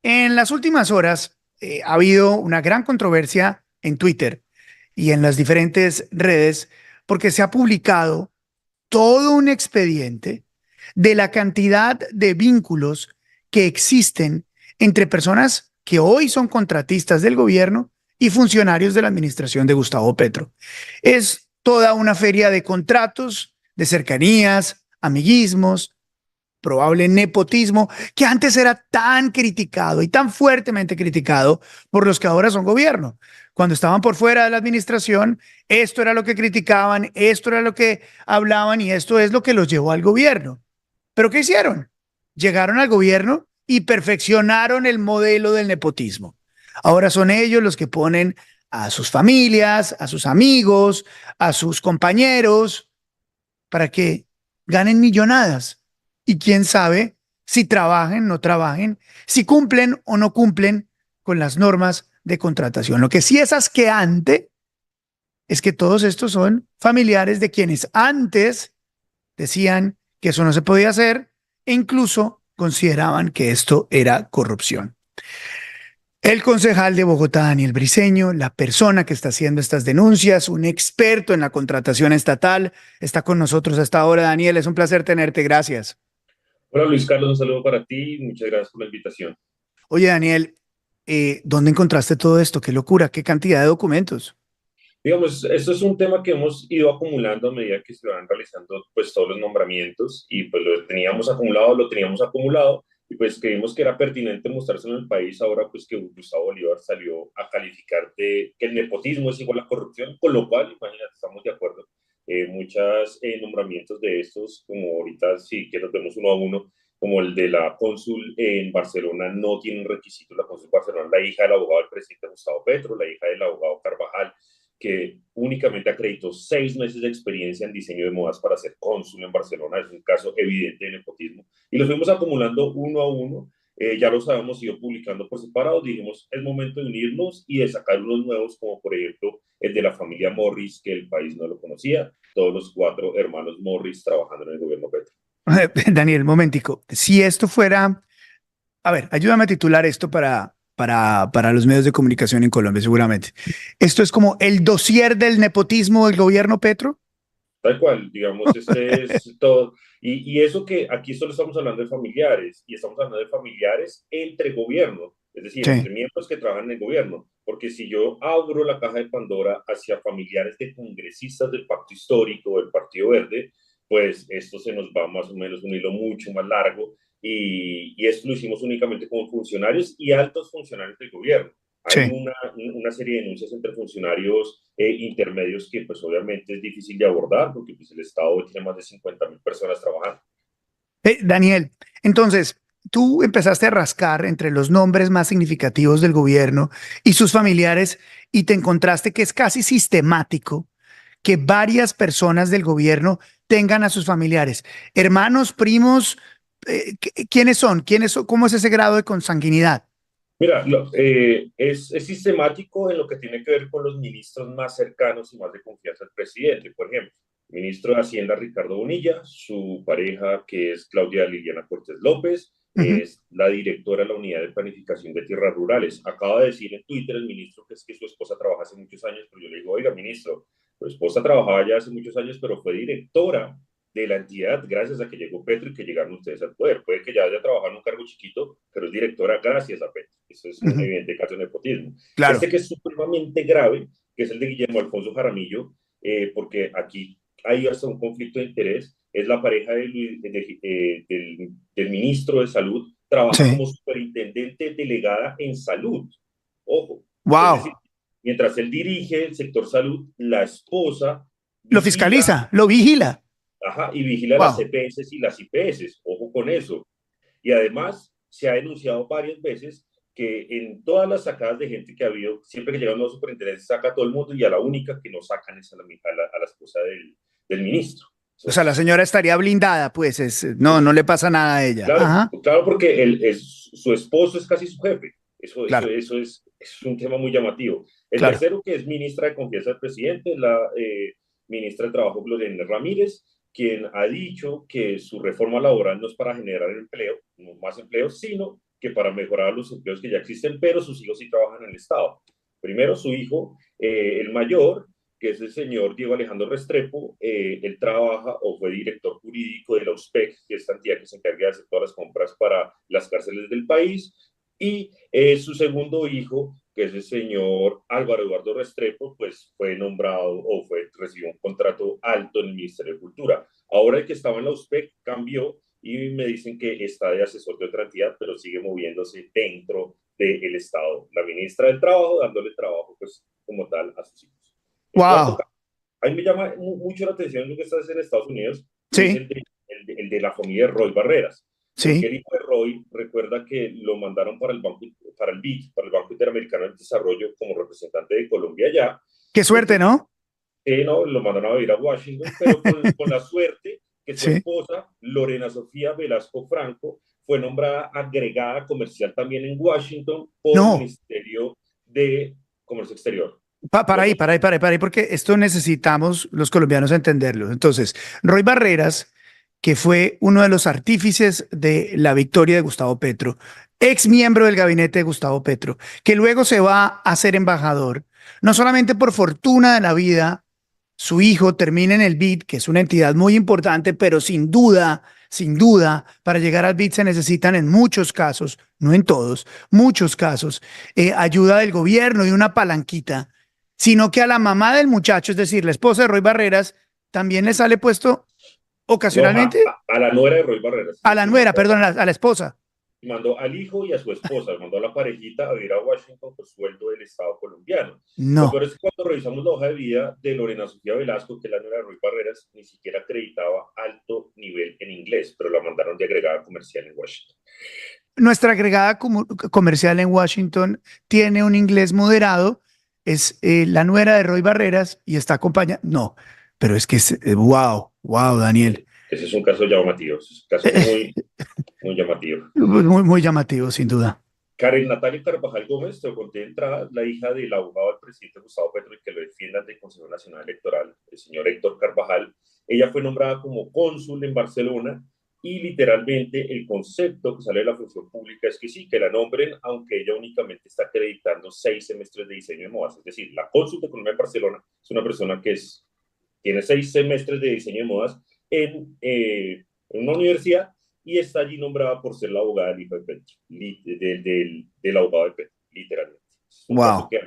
En las últimas horas ha habido una gran controversia en Twitter y en las diferentes redes porque se ha publicado todo un expediente de la cantidad de vínculos que existen entre personas que hoy son contratistas del gobierno y funcionarios de la administración de Gustavo Petro. Es toda una feria de contratos, de cercanías, amiguismos, probable nepotismo, que antes era tan criticado y tan fuertemente criticado por los que ahora son gobierno. Cuando estaban por fuera de la administración, esto era lo que criticaban, esto era lo que hablaban y esto es lo que los llevó al gobierno. ¿Pero qué hicieron? Llegaron al gobierno y perfeccionaron el modelo del nepotismo. Ahora son ellos los que ponen a sus familias, a sus amigos, a sus compañeros, para que ganen millonadas. Y quién sabe si trabajen, no trabajen, si cumplen o no cumplen con las normas de contratación. Lo que sí es asqueante es que todos estos son familiares de quienes antes decían que eso no se podía hacer e incluso consideraban que esto era corrupción. El concejal de Bogotá, Daniel Briceño, la persona que está haciendo estas denuncias, un experto en la contratación estatal, está con nosotros hasta ahora. Daniel, es un placer tenerte. Gracias. Hola Luis Carlos, un saludo para ti y muchas gracias por la invitación. Oye, Daniel, ¿dónde encontraste todo esto? Qué locura, qué cantidad de documentos. Digamos, esto es un tema que hemos ido acumulando a medida que se van realizando pues todos los nombramientos y pues lo teníamos acumulado y pues creímos que era pertinente mostrárselo en el país ahora pues que Gustavo Bolívar salió a calificar de que el nepotismo es igual a corrupción, con lo cual, imagínate, estamos de acuerdo. Muchos nombramientos de estos, como ahorita si quieres vemos uno a uno, como el de la cónsul en Barcelona, no tiene un requisito. La cónsul de Barcelona, la hija del abogado del presidente Gustavo Petro, la hija del abogado Carvajal, que únicamente acreditó 6 meses de experiencia en diseño de modas para ser cónsul en Barcelona. Es un caso evidente de nepotismo. Y los fuimos acumulando uno a uno. Ya los habíamos ido publicando por separado. Dijimos, es momento de unirnos y de sacar unos nuevos, como por ejemplo el de la familia Morris, que el país no lo conocía. Todos los 4 hermanos Morris trabajando en el gobierno Petro. Daniel, momentico. Si esto fuera, a ver, ayúdame a titular esto para los medios de comunicación en Colombia, seguramente. Esto es como el dossier del nepotismo del gobierno Petro. Tal cual, digamos, este es todo. Y eso que aquí solo estamos hablando de familiares, y estamos hablando de familiares entre gobiernos, es decir, Sí. entre miembros que trabajan en el gobierno. Porque si yo abro la caja de Pandora hacia familiares de congresistas del Pacto Histórico, del Partido Verde, pues esto se nos va más o menos un hilo mucho más largo. Y esto lo hicimos únicamente con funcionarios y altos funcionarios del gobierno. Hay Sí. una serie de denuncias entre funcionarios intermedios que pues obviamente es difícil de abordar porque pues el Estado tiene más de 50.000 personas trabajando. Daniel, entonces, tú empezaste a rascar entre los nombres más significativos del gobierno y sus familiares y te encontraste que es casi sistemático que varias personas del gobierno tengan a sus familiares, hermanos, primos, ¿quiénes son? ¿Quiénes son? ¿Cómo es ese grado de consanguinidad? Mira, es sistemático en lo que tiene que ver con los ministros más cercanos y más de confianza del presidente. Por ejemplo, ministro de Hacienda Ricardo Bonilla, su pareja que es Claudia Liliana Cortés López, Ujú. es la directora de la Unidad de Planificación de Tierras Rurales. Acaba de decir en Twitter el ministro que es que su esposa trabaja hace muchos años, pero yo le digo, oiga, ministro, su esposa trabajaba ya hace muchos años, pero fue directora de la entidad gracias a que llegó Petro y que llegaron ustedes al poder. Puede que ya haya trabajado en un cargo chiquito, pero es directora gracias a Petro. Eso es un Ujú. evidente caso de nepotismo. Claro. Este que es supremamente grave, que es el de Guillermo Alfonso Jaramillo, porque aquí hay hasta un conflicto de interés, es la pareja del ministro de Salud, trabaja Sí. como superintendente delegada en salud. Ojo, es decir, Wow. mientras él dirige el sector salud, la esposa Lo vigila, fiscaliza, lo vigila. ajá, y vigila las Wow. EPS y las IPS. Ojo con eso. Y además se ha denunciado varias veces que en todas las sacadas de gente que ha habido, siempre que llega un nuevo superintendente, saca a todo el mundo y a la única que no sacan es a la esposa del ministro. O sea, la Entonces, señora estaría blindada, pues no, no le pasa nada a ella. claro, Ajá, claro porque su esposo es casi su jefe. Eso, eso, claro, eso es un tema muy llamativo. El claro. tercero, que es ministra de Confianza del Presidente, la ministra de Trabajo, Gloria Ramírez, quien ha dicho que su reforma laboral no es para generar empleo, no más empleo, sino que para mejorar los empleos que ya existen, pero sus hijos sí trabajan en el Estado. Primero su hijo, el mayor, que es el señor Diego Alejandro Restrepo, él trabaja o fue director jurídico de la USPEC, que es esta entidad que se encarga de hacer todas las compras para las cárceles del país, y su segundo hijo, que es el señor Álvaro Eduardo Restrepo, pues fue nombrado o recibió un contrato alto en el Ministerio de Cultura. Ahora el que estaba en la USPEC cambió y me dicen que está de asesor de otra entidad, pero sigue moviéndose dentro del Estado. La ministra del Trabajo dándole trabajo, pues, como tal, a sus hijos. En cuanto Wow. a mí me llama mucho la atención lo que está en Estados Unidos, y es Sí, el de la familia de Roy Barreras. Porque sí. el hijo de Roy, recuerda que lo mandaron para el Banco, para el BID, para el Banco Interamericano del Desarrollo, como representante de Colombia allá. Qué suerte, Entonces, ¿no? no, lo mandaron a vivir a Washington, pero con la suerte que su Sí. esposa, Lorena Sofía Velasco Franco, fue nombrada agregada comercial también en Washington por el No, Ministerio de Comercio Exterior. para Los ahí, dos. para ahí, para ahí, para ahí, porque esto necesitamos los colombianos entenderlo. Entonces, Roy Barreras, que fue uno de los artífices de la victoria de Gustavo Petro, ex miembro del gabinete de Gustavo Petro, que luego se va a ser embajador, no solamente por fortuna de la vida, su hijo termina en el BID, que es una entidad muy importante, pero sin duda, para llegar al BID se necesitan en muchos casos, no en todos, muchos casos, ayuda del gobierno y una palanquita, sino que a la mamá del muchacho, es decir, la esposa de Roy Barreras, también le sale puesto No, ocasionalmente a la nuera de Roy Barreras, a sí, la sí, nuera, perdón, a la esposa. mandó al hijo y a su esposa, mandó a la parejita a vivir a Washington por sueldo del Estado colombiano. Lo No, peor es que cuando revisamos la hoja de vida de Lorena Sofía Velasco, que es la nueva de Roy Barreras, ni siquiera acreditaba alto nivel en inglés, pero la mandaron de agregada comercial en Washington. nuestra agregada comercial en Washington tiene un inglés moderado, es la nuera de Roy Barreras y está acompañada. No, pero es que es, wow, wow, Daniel. Ese es un caso llamativo, es un caso muy llamativo. Muy, muy llamativo, sin duda. Karen Natalia Carvajal Gómez, te lo conté de entrada, la hija del abogado del presidente Gustavo Petro y que lo defienda ante el Consejo Nacional Electoral, el señor Héctor Carvajal. Ella fue nombrada como cónsul en Barcelona y literalmente el concepto que sale de la función pública es que sí, que la nombren, aunque ella únicamente está acreditando 6 semestres de diseño de modas. Es decir, la cónsul de Colombia en Barcelona es una persona que tiene 6 semestres de diseño de modas en una universidad y está allí nombrada por ser la abogada del hijo de Petro, del abogado de Petro, literalmente. Es un caso Wow. que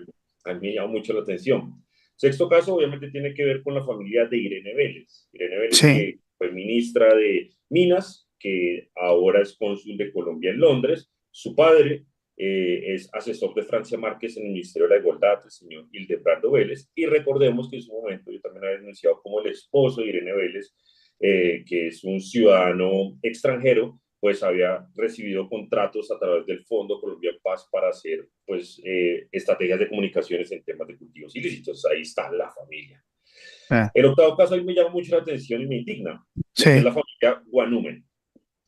a mí me llama mucho la atención. Sexto caso, obviamente, tiene que ver con la familia de Irene Vélez. Irene Vélez, Sí. que fue ministra de Minas, que ahora es cónsul de Colombia en Londres. Su padre es asesor de Francia Márquez en el Ministerio de la Igualdad, el señor Hildebrando Vélez. Y recordemos que en su momento yo también había denunciado como el esposo de Irene Vélez, que es un ciudadano extranjero, pues había recibido contratos a través del Fondo Colombia en Paz para hacer pues estrategias de comunicaciones en temas de cultivos ilícitos. Ahí está la familia. Ah, El octavo caso ahí me llama mucho la atención y me indigna, que es sí. la familia Guanúmen.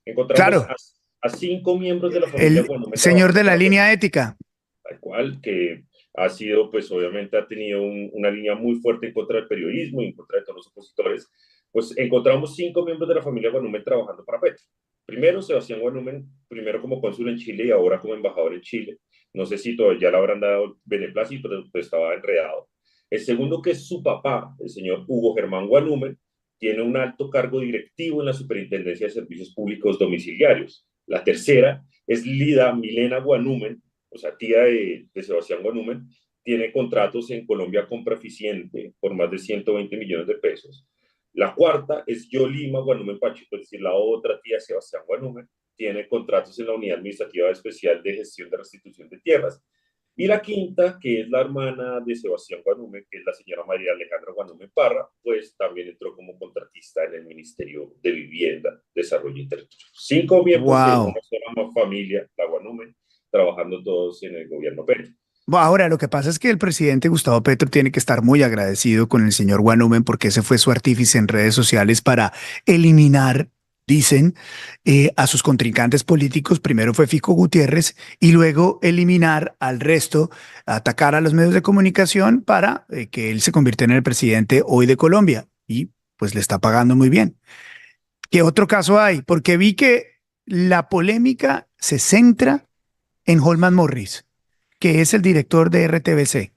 Encontramos Claro. a 5 miembros de la familia El Guanúmen señor de trabajando la para Petro, línea ética. tal cual, que ha sido, pues obviamente ha tenido una línea muy fuerte en contra del periodismo y en contra de todos los opositores. Pues encontramos 5 miembros de la familia Guanúmen trabajando para Petro. Primero, Sebastián Guanúmen, primero como cónsul en Chile y ahora como embajador en Chile. No sé si todavía le habrán dado beneplácito, pero pues estaba enredado. El segundo, que es su papá, el señor Hugo Germán Guanúmen, tiene un alto cargo directivo en la Superintendencia de Servicios Públicos Domiciliarios. La tercera es Lida Milena Guanúmen, o sea, tía de Sebastián Guanúmen, tiene contratos en Colombia Compra Eficiente por más de 120 millones de pesos. La cuarta es Yolima Guanúmen Pacheco, es decir, la otra tía de Sebastián Guanúmen, tiene contratos en la Unidad Administrativa Especial de Gestión de Restitución de Tierras. Y la quinta, que es la hermana de Sebastián Guanúmen, que es la señora María Alejandra Guanúmen Parra, pues también entró como contratista en el Ministerio de Vivienda, Desarrollo y Territorio. 5 miembros de una Wow. sola familia, la Guanúmen, trabajando todos en el gobierno Petro. Ahora, lo que pasa es que el presidente Gustavo Petro tiene que estar muy agradecido con el señor Guanúmen porque ese fue su artífice en redes sociales para eliminar, dicen, a sus contrincantes políticos. Primero fue Fico Gutiérrez y luego eliminar al resto, atacar a los medios de comunicación para que él se convirtiera en el presidente hoy de Colombia. Y pues le está pagando muy bien. ¿Qué otro caso hay? Porque vi que la polémica se centra en Holman Morris, que es el director de RTBC?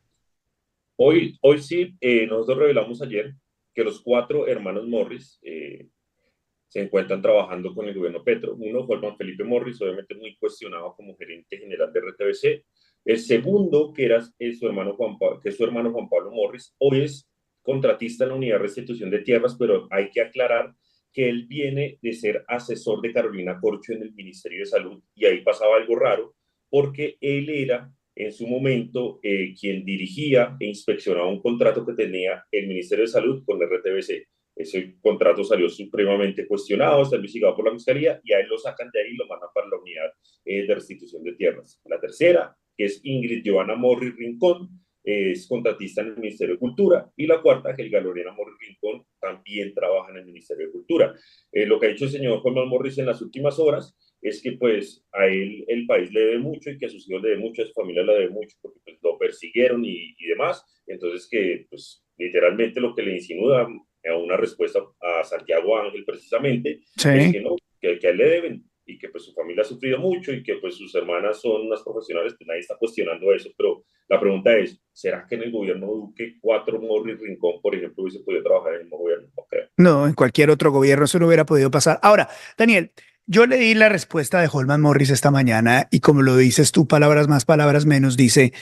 Hoy sí, nosotros revelamos ayer que los cuatro hermanos Morris se encuentran trabajando con el gobierno Petro. Uno fue Juan Felipe Morris, obviamente muy cuestionado como gerente general de RTBC. El segundo, que era su hermano que es su hermano Juan Pablo Morris, hoy es contratista en la Unidad de Restitución de Tierras, pero hay que aclarar que él viene de ser asesor de Carolina Corcho en el Ministerio de Salud, y ahí pasaba algo raro, porque él era en su momento quien dirigía e inspeccionaba un contrato que tenía el Ministerio de Salud con RTBC. Ese contrato salió supremamente cuestionado, está investigado por la Fiscalía, y a él lo sacan de ahí y lo mandan para la Unidad de Restitución de Tierras. La tercera, que es Ingrid Joana Morris Rincón, es contratista en el Ministerio de Cultura, y la cuarta, Helga Lorena Morris Rincón, también trabaja en el Ministerio de Cultura. Lo que ha hecho el señor Juan Morris en las últimas horas es que pues a él el país le debe mucho, y que a sus hijos le debe mucho, a su familia le debe mucho, porque pues, lo persiguieron y demás. Entonces que pues literalmente lo que le insinúa a una respuesta a Santiago Ángel precisamente es Sí. que no, que a él le deben, y que pues su familia ha sufrido mucho, y que pues sus hermanas son unas profesionales, pues nadie está cuestionando eso. Pero la pregunta es, ¿será que en el gobierno Duque cuatro Morris Rincón, por ejemplo, hubiese podido trabajar en el mismo gobierno? Okay. No, en cualquier otro gobierno eso no hubiera podido pasar. Ahora, Daniel, yo leí la respuesta de Holman Morris esta mañana y como lo dices tú, palabras más, palabras menos, dice,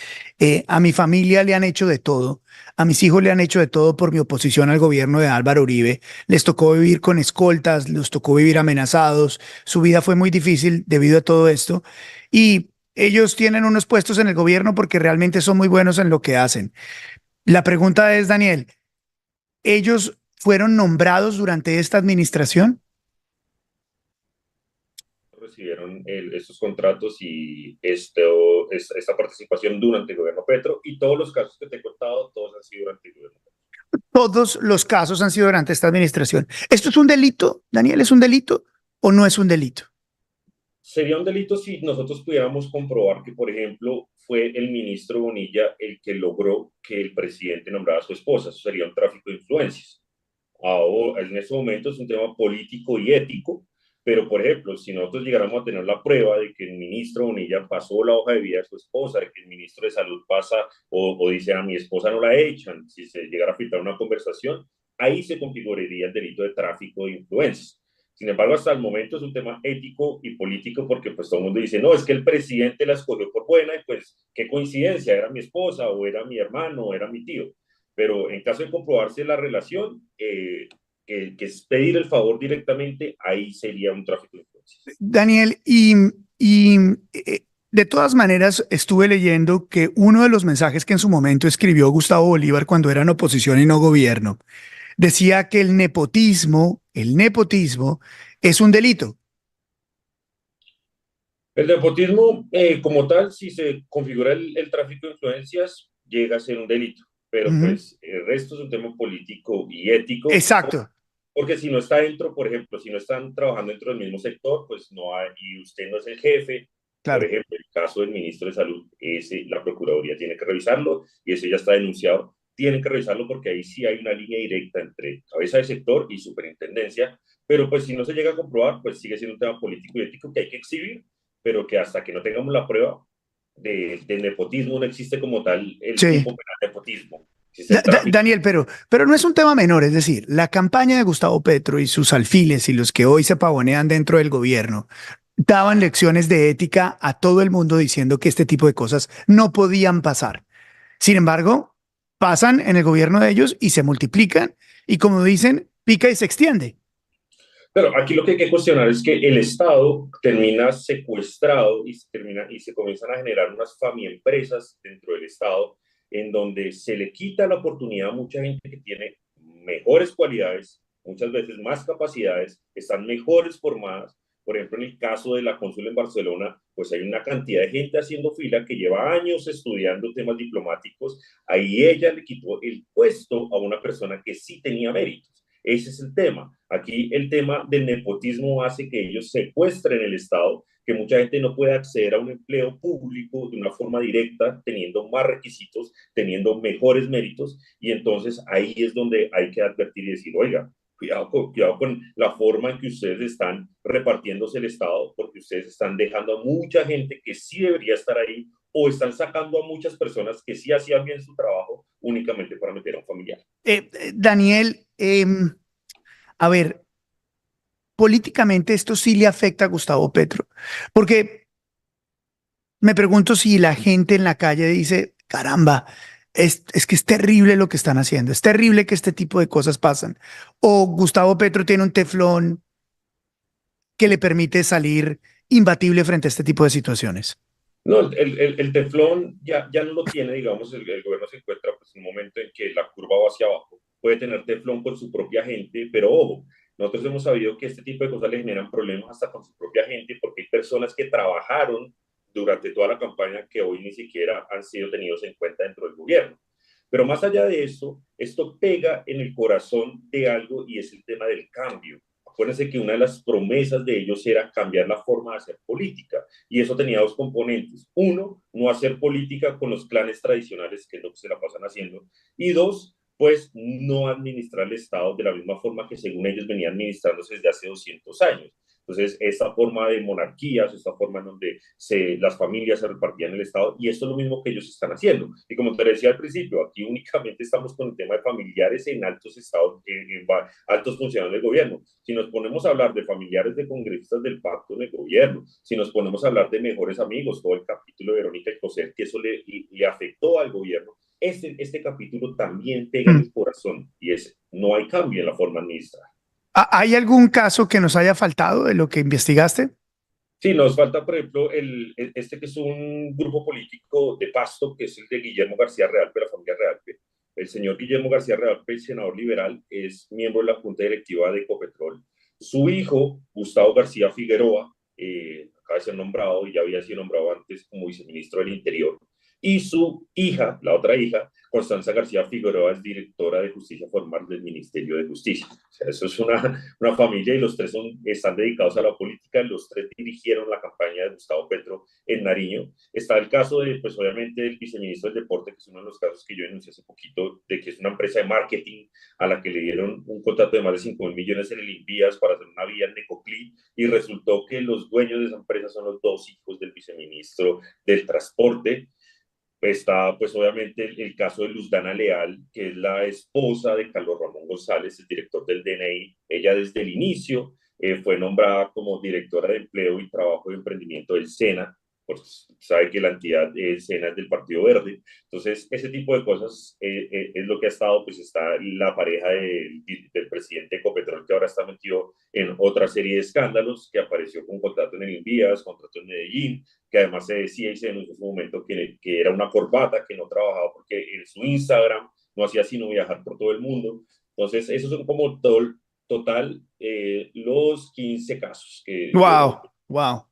a mi familia le han hecho de todo, a mis hijos le han hecho de todo por mi oposición al gobierno de Álvaro Uribe, les tocó vivir con escoltas, les tocó vivir amenazados, su vida fue muy difícil debido a todo esto y ellos tienen unos puestos en el gobierno porque realmente son muy buenos en lo que hacen. La pregunta es, Daniel, ¿ellos fueron nombrados durante esta administración? Recibieron estos contratos y esta participación durante el gobierno Petro, y todos los casos que te he contado, todos han sido durante el gobierno Petro. Todos los casos han sido durante esta administración. ¿Esto es un delito, Daniel? ¿Es un delito o no es un delito? Sería un delito si nosotros pudiéramos comprobar que, por ejemplo, fue el ministro Bonilla el que logró que el presidente nombrara a su esposa. Eso sería un tráfico de influencias. Ahora, en este momento es un tema político y ético, pero por ejemplo, si nosotros llegáramos a tener la prueba de que el ministro Bonilla pasó la hoja de vida de su esposa, de que el ministro de Salud pasa o dice a mi esposa no la echan, si se llegara a filtrar una conversación, ahí se configuraría el delito de tráfico de influencias. Sin embargo, hasta el momento es un tema ético y político, porque pues todo el mundo dice, no, es que el presidente la escogió por buena, y pues qué coincidencia, era mi esposa o era mi hermano o era mi tío. Pero en caso de comprobarse la relación, que es pedir el favor directamente, ahí sería un tráfico de influencias. Daniel, y de todas maneras estuve leyendo que uno de los mensajes que en su momento escribió Gustavo Bolívar cuando era en oposición y no gobierno, decía que el nepotismo es un delito. El nepotismo, como tal, si se configura el tráfico de influencias, llega a ser un delito, pero Ujú. pues el resto es un tema político y ético, Exacto, porque si no está dentro, por ejemplo, si no están trabajando dentro del mismo sector, pues no hay, y usted no es el jefe. Por claro. ejemplo, el caso del ministro de Salud, ese, la Procuraduría tiene que revisarlo, y eso ya está denunciado. Tienen que revisarlo porque ahí sí hay una línea directa entre cabeza de sector y superintendencia, pero pues si no se llega a comprobar, pues sigue siendo un tema político y ético que hay que exhibir, pero que hasta que no tengamos la prueba del nepotismo, no existe como tal el Sí. tipo penal de nepotismo. Existe el tráfico. Daniel, pero no es un tema menor, es decir, la campaña de Gustavo Petro y sus alfiles y los que hoy se pavonean dentro del gobierno daban lecciones de ética a todo el mundo diciendo que este tipo de cosas no podían pasar. Sin embargo, pasan en el gobierno de ellos y se multiplican y como dicen, pica y se extiende. Pero aquí lo que hay que cuestionar es que el Estado termina secuestrado, y se comienzan a generar unas famiempresas dentro del Estado, en donde se le quita la oportunidad a mucha gente que tiene mejores cualidades, muchas veces más capacidades, están mejores formadas. Por ejemplo, en el caso de la cónsula en Barcelona, pues hay una cantidad de gente haciendo fila que lleva años estudiando temas diplomáticos. Ahí ella le quitó el puesto a una persona que sí tenía méritos. Ese es el tema. Aquí el tema del nepotismo hace que ellos secuestren el Estado, que mucha gente no puede acceder a un empleo público de una forma directa, teniendo más requisitos, teniendo mejores méritos, y entonces ahí es donde hay que advertir y decir, oiga, cuidado con la forma en que ustedes están repartiéndose el Estado, porque ustedes están dejando a mucha gente que sí debería estar ahí o están sacando a muchas personas que sí hacían bien su trabajo únicamente para meter a un familiar. Daniel, a ver, políticamente esto sí le afecta a Gustavo Petro, porque me pregunto si la gente en la calle dice, caramba, es que es terrible lo que están haciendo, es terrible que este tipo de cosas pasan. O Gustavo Petro tiene un teflón que le permite salir imbatible frente a este tipo de situaciones. No, el teflón ya no lo tiene, digamos, el gobierno se encuentra pues, en un momento en que la curva va hacia abajo. Puede tener teflón con su propia gente, pero ojo, nosotros hemos sabido que este tipo de cosas le generan problemas hasta con su propia gente porque hay personas que trabajaron durante toda la campaña que hoy ni siquiera han sido tenidos en cuenta dentro del gobierno. Pero más allá de eso, esto pega en el corazón de algo y es el tema del cambio. Acuérdense que una de las promesas de ellos era cambiar la forma de hacer política y eso tenía dos componentes. Uno, no hacer política con los clanes tradicionales, que es lo que se la pasan haciendo. Y dos, pues no administrar el Estado de la misma forma que según ellos venían administrándose desde hace 200 años. Entonces, esta forma de monarquías, esta forma en donde las familias se repartían el Estado, y esto es lo mismo que ellos están haciendo. Y como te decía al principio, aquí únicamente estamos con el tema de familiares en altos estados, altos funcionarios del gobierno. Si nos ponemos a hablar de familiares de congresistas del pacto en el gobierno, si nos ponemos a hablar de mejores amigos, todo el capítulo de Verónica y José, que eso le afectó al gobierno, este capítulo también pega en Mm. el corazón y es, no hay cambio en la forma administrativa. ¿Hay algún caso que nos haya faltado de lo que investigaste? Sí, nos falta, por ejemplo, este que es un grupo político de Pasto, que es el de Guillermo García Realpe, la familia Realpe. El señor Guillermo García Realpe, senador liberal, es miembro de la Junta Directiva de Ecopetrol. Su hijo, Gustavo García Figueroa, acaba de ser nombrado y ya había sido nombrado antes como viceministro del Interior. Y su hija, la otra hija, Constanza García Figueroa, es directora de Justicia Formal del Ministerio de Justicia. O sea, eso es una familia y los tres están dedicados a la política, los tres dirigieron la campaña de Gustavo Petro en Nariño. Está el caso de, pues obviamente, el viceministro del Deporte, que es uno de los casos que yo denuncié hace poquito, de que es una empresa de marketing a la que le dieron un contrato de más de 5.000 millones en el Invías para hacer una vía en Necoclí y resultó que los dueños de esa empresa son los dos hijos del viceministro del Transporte. Está, pues, obviamente, el caso de Luzdana Leal, que es la esposa de Carlos Ramón González, el director del DNI. Ella, desde el inicio, fue nombrada como directora de Empleo y Trabajo y Emprendimiento del SENA, pues sabe que la entidad SENA es del Partido Verde. Entonces, ese tipo de cosas es lo que ha estado, pues está la pareja del presidente Ecopetrol, que ahora está metido en otra serie de escándalos, que apareció con contrato en el Invías, contrato en Medellín, que además se decía y se denunció en su momento que era una corbata, que no trabajaba porque en su Instagram no hacía sino viajar por todo el mundo. Entonces, esos son como total los 15 casos que yo... Wow, wow.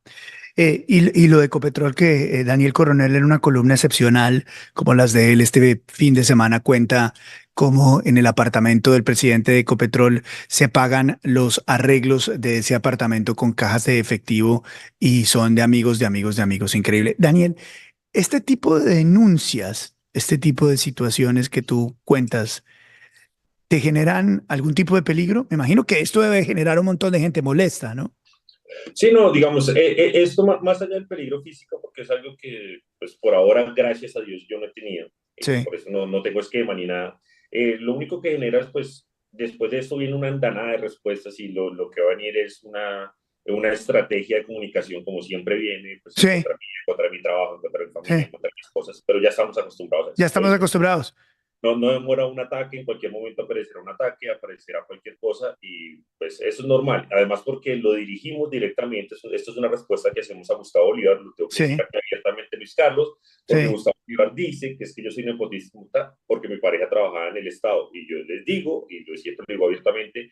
Y lo de Ecopetrol, que Daniel Coronel en una columna excepcional, como las de él este fin de semana, cuenta cómo en el apartamento del presidente de Ecopetrol se pagan los arreglos de ese apartamento con cajas de efectivo y son de amigos, de amigos, de amigos. Increíble. Daniel, este tipo de denuncias, este tipo de situaciones que tú cuentas, ¿te generan algún tipo de peligro? Me imagino que esto debe generar un montón de gente molesta, ¿no? Sí, no, digamos, esto más allá del peligro físico, porque es algo que, pues por ahora, gracias a Dios, yo no he tenido, Sí, por eso no tengo esquema ni nada. Lo único que genera es, pues, después de esto viene una andanada de respuestas y lo que va a venir es una estrategia de comunicación, como siempre viene, pues, sí, en contra de mi trabajo, en contra de mi familia, en sí. contra de mis cosas, pero ya estamos acostumbrados a Ya eso. estamos acostumbrados. No demora un ataque, en cualquier momento aparecerá un ataque, aparecerá cualquier cosa y pues eso es normal. Además porque lo dirigimos directamente, esto es una respuesta que hacemos a Gustavo Bolívar, lo tengo que decir Sí, aquí abiertamente, Luis Carlos, porque sí. Gustavo Bolívar dice que es que yo soy nepotista porque mi pareja trabajaba en el Estado y yo les digo, y lo siempre lo digo abiertamente,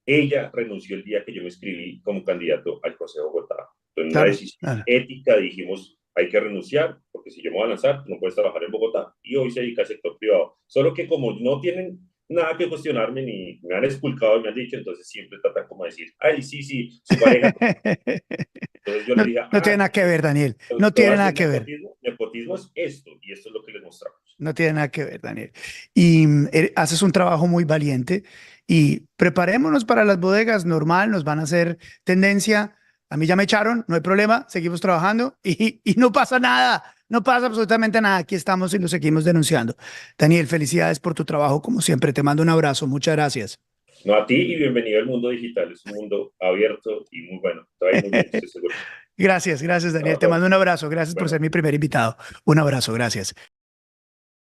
ella renunció el día que yo me inscribí como candidato al Consejo de Bogotá. Entonces, en una Claro, decisión claro. ética dijimos, hay que renunciar, porque si yo me voy a lanzar, no puedes trabajar en Bogotá. Y hoy se dedica al sector privado. Solo que como no tienen nada que cuestionarme, ni me han esculcado y me han dicho, entonces siempre tratan como decir, ay, sí, su pareja. Entonces yo No, les dije, no tiene nada que ver, Daniel. No te voy a tiene nada decir que ver. nepotismo. Nepotismo es esto, y esto es lo que les mostramos. No tiene nada que ver, Daniel. Y haces un trabajo muy valiente y preparémonos para las bodegas, normal, nos van a hacer tendencia. A mí ya me echaron, no hay problema, seguimos trabajando y no pasa nada, no pasa absolutamente nada. Aquí estamos y lo seguimos denunciando. Daniel, felicidades por tu trabajo, como siempre. Te mando un abrazo, muchas gracias. No, a ti y bienvenido al mundo digital. Es un mundo abierto y muy bueno. Te va a ir muy bien, estoy seguro. Gracias, gracias, Daniel. Chao, Te chao. mando un abrazo. Gracias por Bueno. ser mi primer invitado. Un abrazo, gracias.